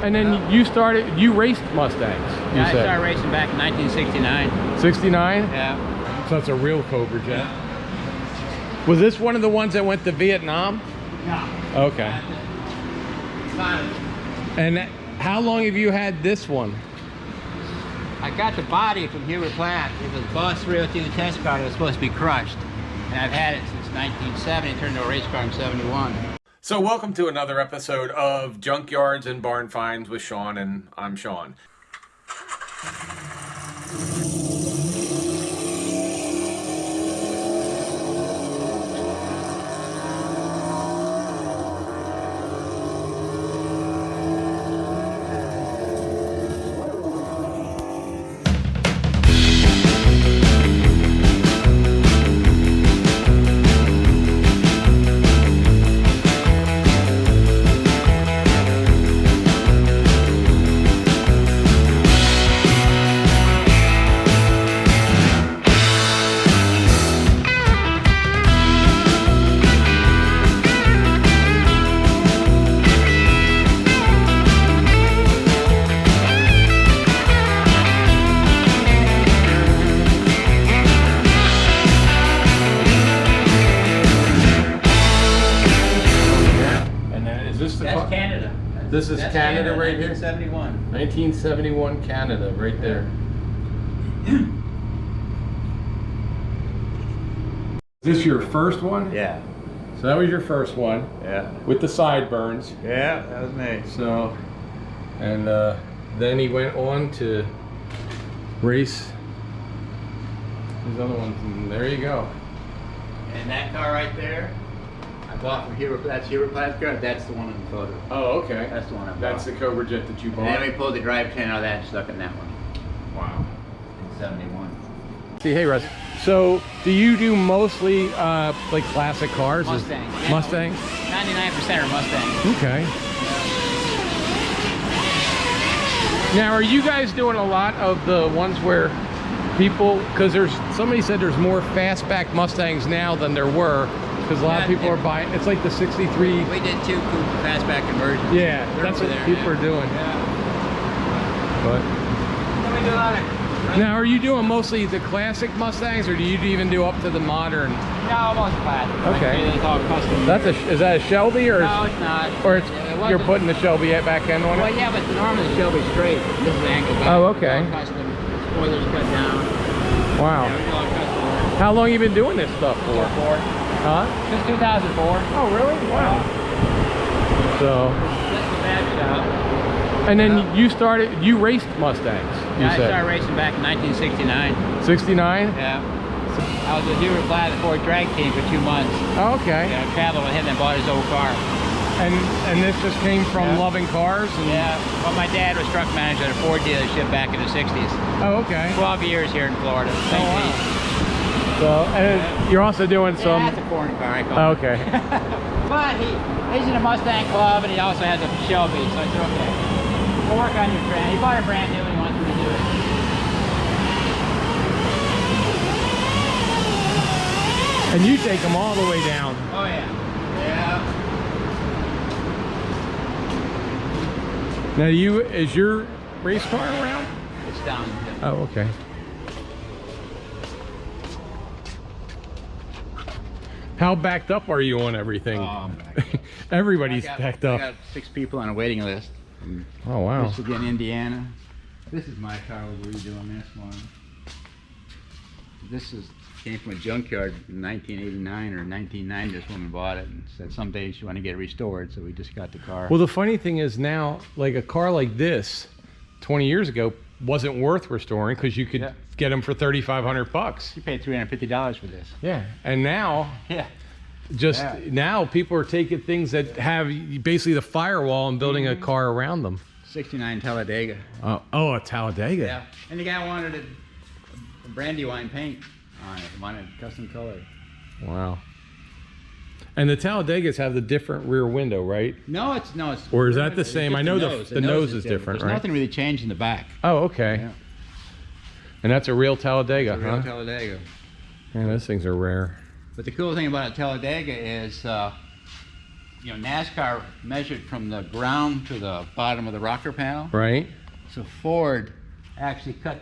And then you raced Mustangs. Yeah, I started racing back in 1969. 69? Yeah. So it's a real Cobra Jet. Was this one of the ones that went to Vietnam? No. Okay. And how long have you had this one? I got the body from Hubert Platt. It was Boss 302 test car that was supposed to be crushed. And I've had it since 1970. It turned into a race car in 71. So welcome to another episode of Junkyards and Barn Finds with Sean, and I'm Sean. That's Canada. This is Canada right here? 1971. 1971 Canada, right there. Is this your first one? Yeah. So that was your first one. Yeah. With the sideburns. Yeah, that was me. So, and then he went on to race his other ones, and there you go. And that car right there, I bought from Hubert. That's Hubert Platt's car. That's the one in the photo. Oh, okay. That's the one I bought. That's the Cobra Jet that you bought. And then we pulled the drive chain out of that and stuck in that one. Wow. In 71. See, hey Russ. So, do you do mostly like classic cars? Mustang. Yeah, Mustangs? 99% are Mustangs. Okay. Now, are you guys doing a lot of the ones where people, because somebody said there's more fastback Mustangs now than there were, because a lot of people are buying, it's like the 63. We did 2 fastback conversions. Yeah, that's what people are doing. Yeah. But Then we do a lot of... now, are you doing mostly the classic Mustangs, or do you even do up to the modern? No, almost classic. Okay. It's all custom. Is that a Shelby, or? No, it's not. Or you're wasn't- putting the Shelby back end on it? Well, yeah, but normally the Shelby's straight. This is angle back. Oh, okay. It's all custom. Spoilers cut down. Wow. Yeah, we do all custom work. How long you been doing this stuff for? 2004. Huh? Since 2004. Oh, really? Wow. So, That's the bad shop. and then you raced Mustangs, you Yeah, I said? started racing back in 1969. 69? Yeah. I was with Hubert Platt at the Ford drag team for 2 months. Oh, okay. Yeah, I traveled with him and bought his old car. And this just came from loving cars? And, Yeah. Well, my dad was truck manager at a Ford dealership back in the 60s. oh, okay. 12 years here in Florida. Oh, wow. So, and you're also doing Yeah, some... that's a foreign car, I call Oh, it. okay. But he's in a Mustang club, and he also has a Shelby, so I said, okay, we'll work on your brand. He bought a brand new, and he wants me to do it. And you take them all the way down. Oh, yeah. Yeah. Now, is your race car around? It's down. Oh, okay. How backed up are you on everything? Everybody's backed up. I got 6 people on a waiting list. Oh, wow. Michigan, Indiana. This is my car. We're redoing this one. This came from a junkyard in 1989 or 1990. This woman bought it and said someday she wanted to get it restored, so we just got the car. Well, the funny thing is now, like a car like this, 20 years ago, wasn't worth restoring because you could get them for $3,500. You paid $350 for this. Yeah, and now, yeah, now people are taking things that have basically the firewall and building a car around them. 69 Talladega. Oh, a Talladega. Yeah, and the guy wanted a Brandywine paint on it. Wanted custom color. Wow. And the Talladegas have the different rear window, right? No, it's Or is that the same? I know the nose is different, There's right? nothing really changed in the back. Oh, okay. Yeah. And that's a real Talladega, It's a real Talladega. Man, those things are rare. But the cool thing about a Talladega is you know, NASCAR measured from the ground to the bottom of the rocker panel. Right. So Ford actually cut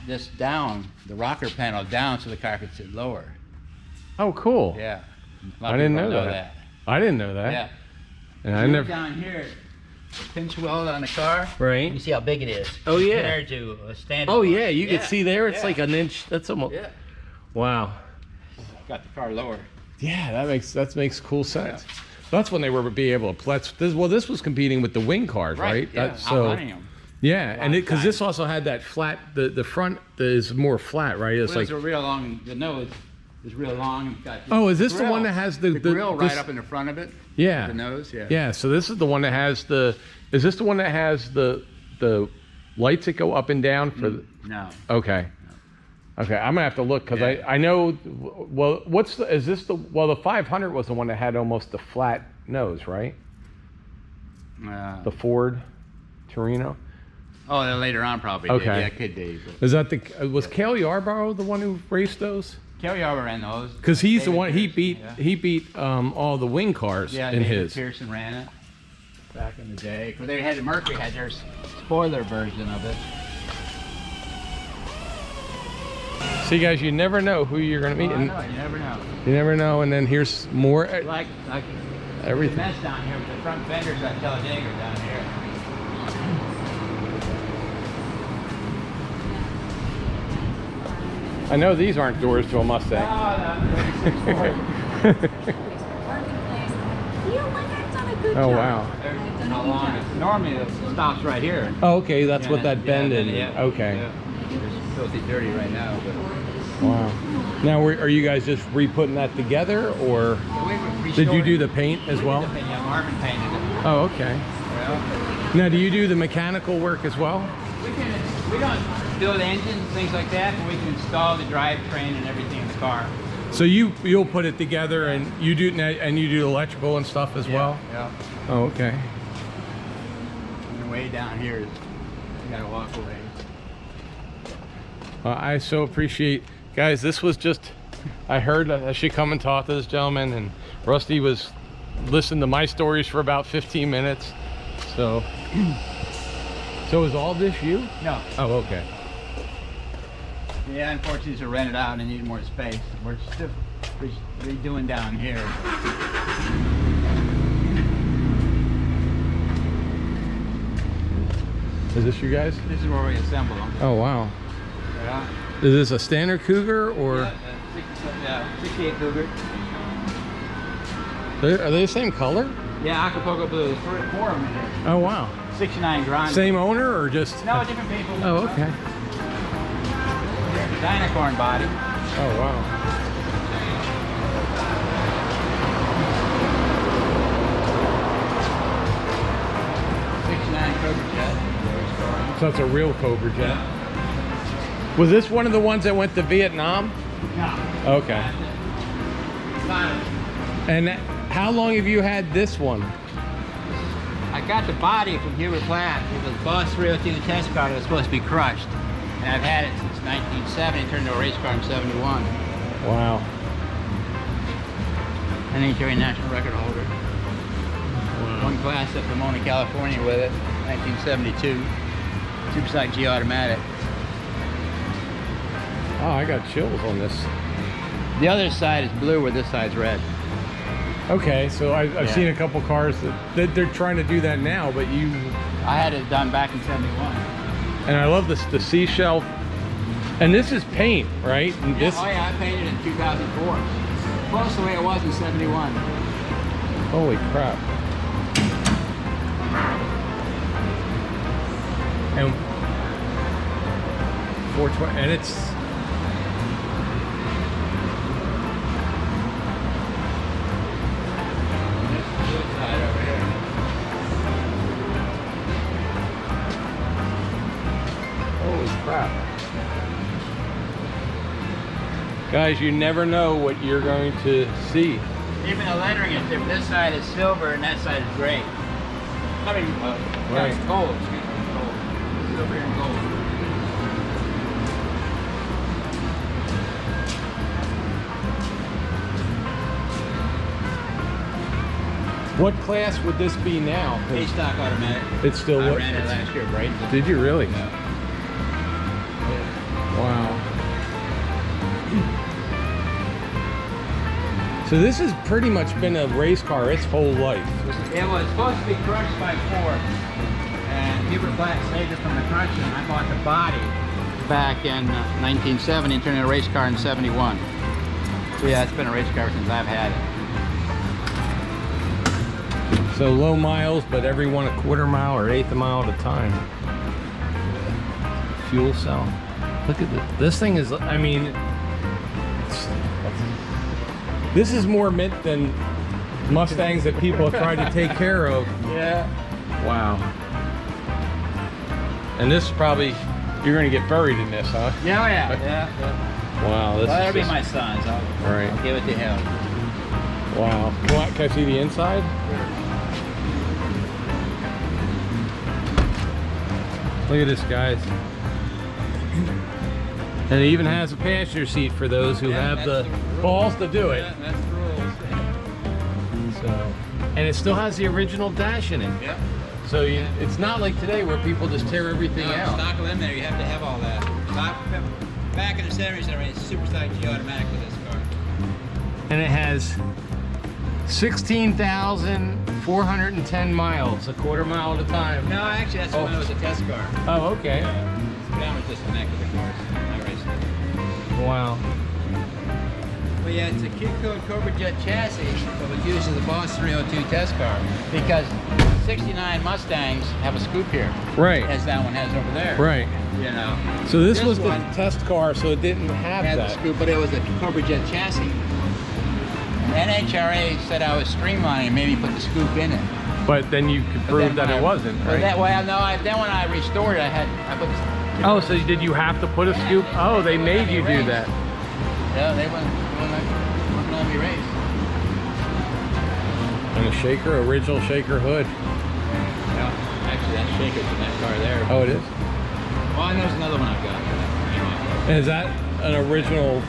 this down, the rocker panel down, so the car could sit lower. Oh, cool. Yeah. I didn't know that. I didn't know that. Yeah. And I never. Down here, pinch weld on the car. Right. You see how big it is. Oh yeah. Compared to a standard. Oh yeah, you Yeah. can see there. It's Yeah. like an inch. That's almost. Yeah. Wow. Got the car lower. Yeah, that makes cool sense. That's when they were be able to. This was competing with the wing cars, right? Yeah. That's, so. Outrunning them. Yeah, and because time. this also had that flat. The front is more flat, right? It's Well, like. it's a real long. The nose is real long. It's got Oh, is this the grill. one that has the grill right this- up in the front of it? Yeah. The nose. Yeah. Yeah. So this is the one that has the. Is this the one that has the lights that go up and down for? No. Okay. Okay, I'm gonna have to look because Yeah. I know. Well, is this the? Well, the 500 was the one that had almost the flat nose, right? The Ford Torino. Oh, then later on probably. Okay. Did. Yeah, could be. But Is that the? Was Cale Yarborough the one who raced those? Kelly Arbor ran those. Because he's the David one he Pearson, beat. He beat all the wing cars Yeah, in David his. Pearson ran it back in the day. Because they had Mercury had their spoiler version of it. See, guys, you never know who you're gonna meet. Oh, I And know, you never know. you never know. And then here's more. Like Everything. the mess down here with the front fenders at Talladega down here. I know these aren't doors to a Mustang. Oh wow. How long? Normally it stops right here. Oh, okay, that's Yeah, what that bend yeah, in. yeah, Okay. yeah. It's filthy dirty right now. But Wow. Now, are you guys just re-putting that together, or did you do the paint as well? Yeah, Marvin painted it. Oh, okay. Well, Now, do you do the mechanical work as well? we don't build engines, things like that, but we can install the drivetrain and everything in the car. So you'll put it together, and you do electrical and stuff as well. Yeah. Oh, okay. And the way down here is you gotta walk away. I so appreciate, guys. This was just, I heard I should come and talk to this gentleman, and Rusty was listening to my stories for about 15 minutes. So, is all this you? No. Oh, okay. Yeah, unfortunately it's rented out and need more space. We're still redoing down here. Is this you guys? This is where we assemble them. Oh, wow. Yeah. Is this a standard Cougar or? Yeah, 68 Cougar. Are they the same color? Yeah, Acapulco Blue. There's four of them in here. Oh, wow. 69 Grande. Same owner or just? No, different people. Oh, okay. Dynacorn body. Oh, wow. Cobra Jet. So it's a real Cobra Jet. Was this one of the ones that went to Vietnam? No. Okay. Not it. And how long have you had this one? I got the body from Hubert Plant. It was bus realty and test car that was supposed to be crushed. And I've had it since 1970. It turned into a race car in 71. Wow. NHRA national record holder. Wow. One class at Pomona, California with it, 1972. Supersonic G automatic. Oh, I got chills on this. The other side is blue where this side's red. Okay, so I've Yeah. seen a couple cars that they're trying to do that now, but you... I had it done back in 71. And I love this, the seashell. And this is paint, right? And Yeah, this, oh yeah, I painted it in 2004. Close the way it was in 71. holy crap. And 420, and it's... This side over here. Holy crap. Guys, you never know what you're going to see. Even the lettering is different. This side is silver and that side is gray. I mean, Right. it's gold. Excuse me, gold. Silver and gold. What class would this be now? A stock automatic. It's still I what? ran it last year, right? Did you really? Yeah. Wow. So this has pretty much been a race car its whole life. It was supposed to be crushed by Ford, and Hubert Black saved it from the crushing. I bought the body back in 1970 and turned it into a race car in 71. So yeah, it's been a race car since I've had it. So low miles, but every 1/4 mile or 1/8 mile at a time. Fuel cell. Look at this. This thing is, I mean, this is more mint than Mustangs that people have tried to take care of. Yeah. Wow. And this is probably, you're going to get buried in this, huh? Yeah, yeah. Wow. This Well, that'll is be just, my son, so Right. I'll give it to him. Wow. Can I see the inside? Look at this, guys. And it even has a passenger seat for those who have the balls to do it. Yeah, that's the rules. So, and it still has the original dash in it. Yep. So it's not like today where people just tear everything out. Stock eliminator, you have to have all that. Back in the 70s, I ran super stock G automatic with this car. And it has 16,410 miles, 1/4 mile at a time. No, actually, that's when it was a test car. Oh, okay. That was just connected, of course. I raced it. Wow. But yeah, it's a Q Code Cobra Jet chassis that was used as a Boss 302 test car because 69 Mustangs have a scoop here, Right. as that one has over there. Right. You know. So this was the one test car, so it didn't have had the that. scoop, but it was a Cobra Jet chassis. And NHRA said I was streamlining, maybe put the scoop in it. But then you could But prove then that when it wasn't, right? Then when I restored it, I put. Oh, so did you have to put a scoop? Oh, they made you do that. Yeah, they wouldn't let me race. And a shaker, original shaker hood. Yeah, actually, that shaker's in that car there. Oh, it is? Well, and there's another one I've got. And is that an original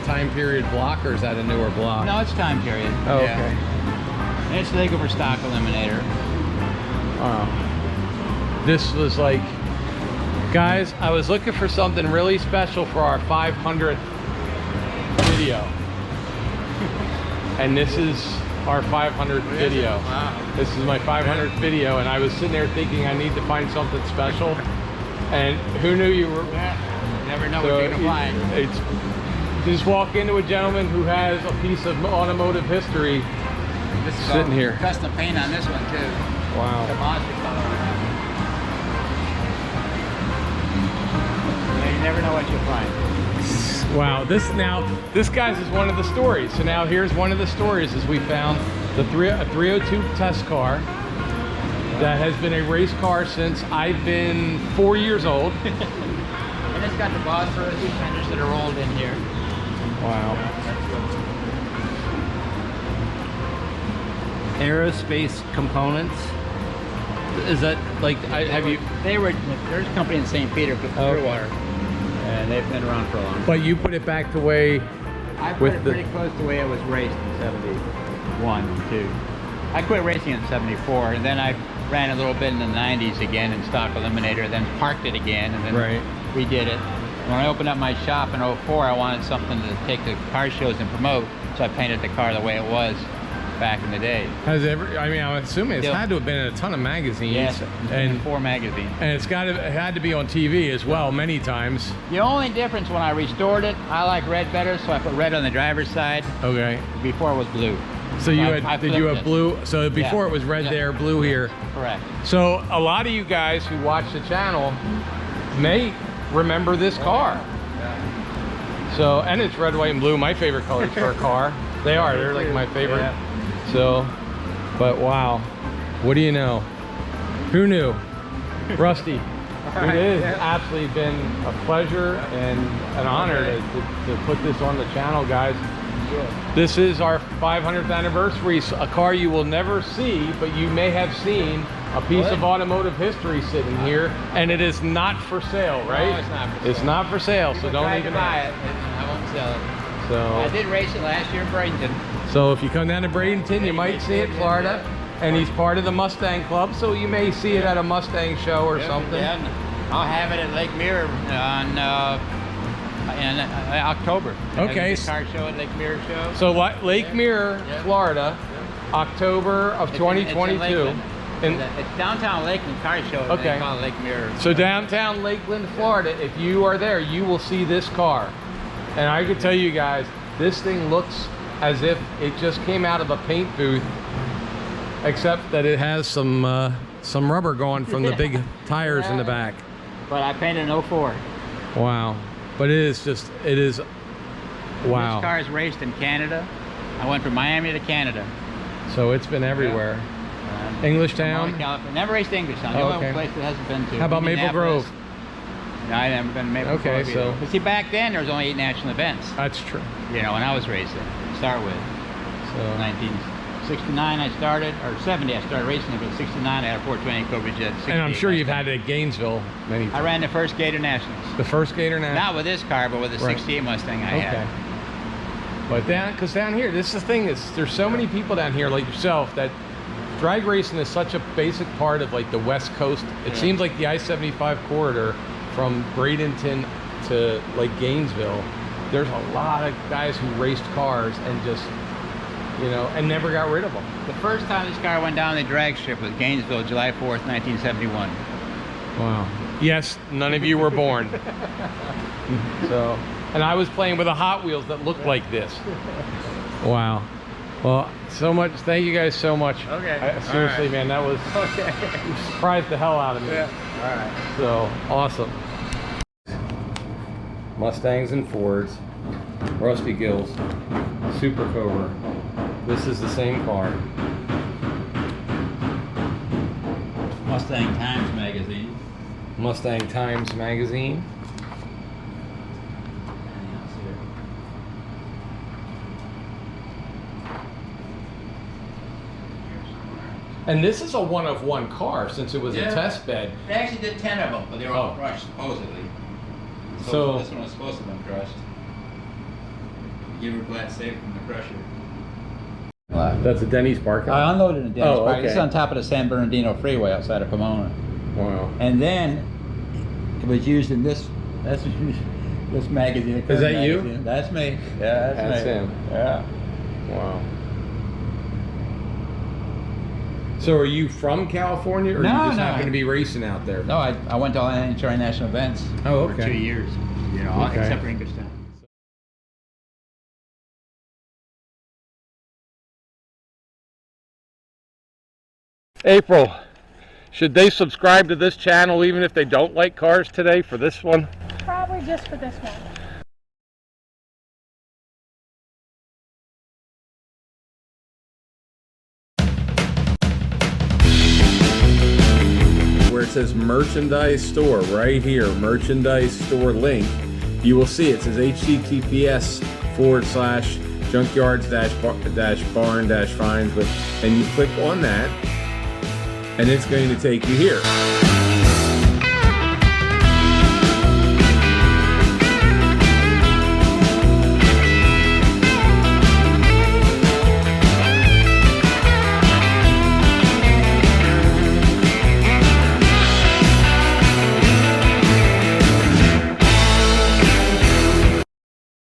time period block, or is that a newer block? No, it's time period. Oh, Yeah. okay. And it's legal for stock eliminator. Wow. This was like, guys, I was looking for something really special for our 500th video. And this is our 500th video. Wow. This is my 500th video, and I was sitting there thinking I need to find something special. And who knew you were... Yeah. You never know So what you're going to find. It's just walk into a gentleman who has a piece of automotive history. This is sitting all here. custom paint on this one, too. Wow. The monster color. Yeah, you never know what you'll find. Wow, this guys is one of the stories. So now here's one of the stories is we found a 302 test car that has been a race car since I've been 4 years old. And it's got the Boss 302 fenders that are rolled in here. Wow. Aerospace components. Is that like have you? There's a company in St. Peter, Clearwater, and they've been around for a long time. But you put it back the way. I put with it the- pretty close to the way it was raced in 71, 2. I quit racing in 74, and then I ran a little bit in the 90s again in stock eliminator, then parked it again, and then Right. redid it. When I opened up my shop in 04, I wanted something to take to car shows and promote, so I painted the car the way it was back in the day. I mean, I'm assuming it's Yeah. had to have been in a ton of magazines. Yes, And 4 magazines. it had to be on TV as well many times. The only difference when I restored it, I like red better, so I put red on the driver's side. Okay. Before it was blue. So you I did you flipped have it. blue? So before Yeah. it was red Yeah. there, blue here. Correct. So a lot of you guys who watch the channel may remember this car. So, and it's red, white, and blue, my favorite colors for a car. They're like my favorite. Yeah. So, but wow, what do you know? Who knew? Rusty. It has absolutely been a pleasure and an honor to put this on the channel, guys. This is our 500th anniversary, a car you will never see, but you may have seen a piece of automotive history sitting here, and it is not for sale, right? No, it's not for sale. It's not for sale, so don't Tried even to buy it, and I won't sell it. I So, did race it last year in Bradenton. so if you come down to Bradenton, you might see it, Florida. And he's part of the Mustang Club, so you may see it at a Mustang show or something. Yeah, I'll have it at Lake Mirror on in October. Okay. The car show at Lake Mirror show. So Lake Mirror, Florida, October of 2022. And It's downtown Lakeland car show. Okay. They call it Lake Mirror. so downtown Lakeland, Florida, if you are there, you will see this car. And I can tell you guys, this thing looks as if it just came out of a paint booth, except that it has some rubber going from the big tires in the back. But I painted an 04. Wow. But it is wow. This car is raced in Canada. I went from Miami to Canada. So it's been everywhere. English Town? California. Never raced English Town. Oh, The only okay. place it hasn't been to. How about Maple Indianapolis. Grove? No, I never been to Maple Okay, Grove. so- But see, back then there was only 8 national events. That's true. You know, when I was racing, to start with. So 1969 I started, or 70 I started racing, but 69 I had a 420 Cobra Jet. and I'm 68 sure you've Mustang. had it at Gainesville many I times. ran the first Gator Nationals. The first Gator now? Not with this car, but with the Right. 68 Mustang I Okay. had. But because down here, this is the thing, is there's so many people down here like yourself that drag racing is such a basic part of like the West Coast. It seems like the I-75 corridor from Bradenton to like Gainesville, there's a lot of guys who raced cars and just, you know, and never got rid of them. The first time this car went down the drag strip was Gainesville, July 4th, 1971. Wow. Yes, none of you were born. So, and I was playing with a Hot Wheels that looked like this. Wow. Well, so much. Thank you guys so much. Okay. Seriously, All right. man, that was Okay. you surprised the hell out of me. Yeah. All right. So awesome. Mustangs and Fords, Rusty Gills, Super Cobra. This is the same car. Mustang Times magazine. Mustang Times magazine. And this is a one-of-one car since it was a test bed. They actually did 10 of them, but they were all Oh. crushed, supposedly. So- this one was supposed to have been crushed. Give her flat safe from the crusher. That's a Denny's parking lot. I unloaded in Dennis Oh, Park. This is okay. on top of the San Bernardino Freeway outside of Pomona. Wow. And then it was used in this this magazine. Is that you? Magazine. That's me. Yeah, That's me. him. Yeah. Wow. So are you from California, or No, you just no, happen to be racing out there? No, I went to all international events Oh, for okay. 2 years. You know, Okay. except for Englishtown. April, should they subscribe to this channel even if they don't like cars today for this one? Probably just for this one. Where it says merchandise store right here, merchandise store link, you will see it says https:/junkyards-barn-finds, and you click on that and it's going to take you here.